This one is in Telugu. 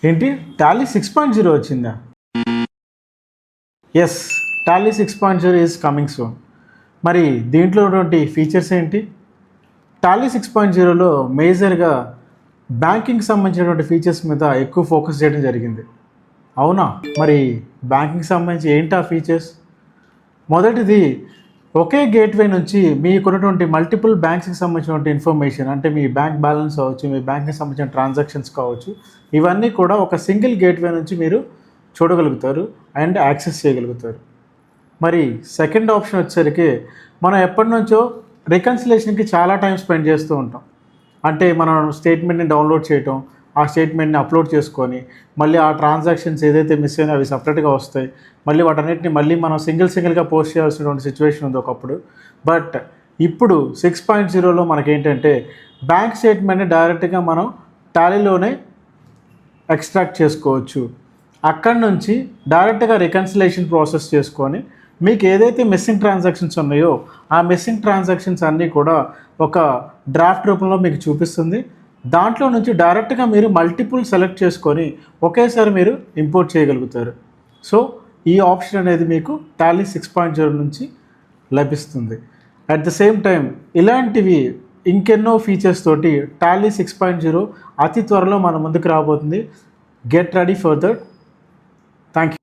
ఏంటి టాలీ 6.0 వచ్చిందా? Yes, Tally 6.0 is coming soon. మరి దీంట్లో ఉన్నటువంటి ఫీచర్స్ ఏంటి? టాలీ 6.0లో మేజర్గా బ్యాంకింగ్ సంబంధించినటువంటి ఫీచర్స్ మీద ఎక్కువ ఫోకస్ చేయడం జరిగింది. అవునా? మరి బ్యాంకింగ్ సంబంధించి ఏంటి ఆ ఫీచర్స్? మొదటిది, ఒకే గేట్వే నుంచి మీకున్నటువంటి మల్టిపుల్ బ్యాంక్స్కి సంబంధించినటువంటి ఇన్ఫర్మేషన్, అంటే మీ బ్యాంక్ బ్యాలెన్స్ కావచ్చు, మీ బ్యాంక్కి సంబంధించిన ట్రాన్సాక్షన్స్ కావచ్చు, ఇవన్నీ కూడా ఒక సింగిల్ గేట్వే నుంచి మీరు చూడగలుగుతారు అండ్ యాక్సెస్ చేయగలుగుతారు. మరి సెకండ్ ఆప్షన్ వచ్చేసరికి మనం ఎప్పటి నుంచో రికన్సిలేషన్కి చాలా టైం స్పెండ్ చేస్తూ ఉంటాం. అంటే మనం స్టేట్మెంట్ని డౌన్లోడ్ చేయటం, ఆ స్టేట్మెంట్ని అప్లోడ్ చేసుకొని మళ్ళీ ఆ ట్రాన్సాక్షన్స్ ఏదైతే మిస్ అయినా అవి సపరేట్గా వస్తాయి. మళ్ళీ వాటన్నిటిని మళ్ళీ మనం సింగిల్గా పోస్ట్ చేయాల్సినటువంటి సిచ్యువేషన్ ఉంది ఒకప్పుడు. బట్ ఇప్పుడు 6.0లో మనకేంటంటే బ్యాంక్ స్టేట్మెంట్ని డైరెక్ట్గా మనం టాలీలోనే ఎక్స్ట్రాక్ట్ చేసుకోవచ్చు. అక్కడి నుంచి డైరెక్ట్గా రికన్సిలేషన్ ప్రాసెస్ చేసుకొని మీకు ఏదైతే మిస్సింగ్ ట్రాన్సాక్షన్స్ ఉన్నాయో ఆ మిస్సింగ్ ట్రాన్సాక్షన్స్ అన్నీ కూడా ఒక డ్రాఫ్ట్ రూపంలో మీకు చూపిస్తుంది. దాంట్లో నుంచి డైరెక్ట్గా మీరు మల్టిపుల్ సెలెక్ట్ చేసుకొని ఒకేసారి మీరు ఇంపోర్ట్ చేయగలుగుతారు. సో ఈ ఆప్షన్ అనేది మీకు టాలీ 6.0 నుంచి లభిస్తుంది. అట్ ద సేమ్ టైం ఇలాంటివి ఇంకెన్నో ఫీచర్స్ తోటి టాలీ 6.0 అతి త్వరలో మన ముందుకు రాబోతుంది. Get ready for that. Thank you.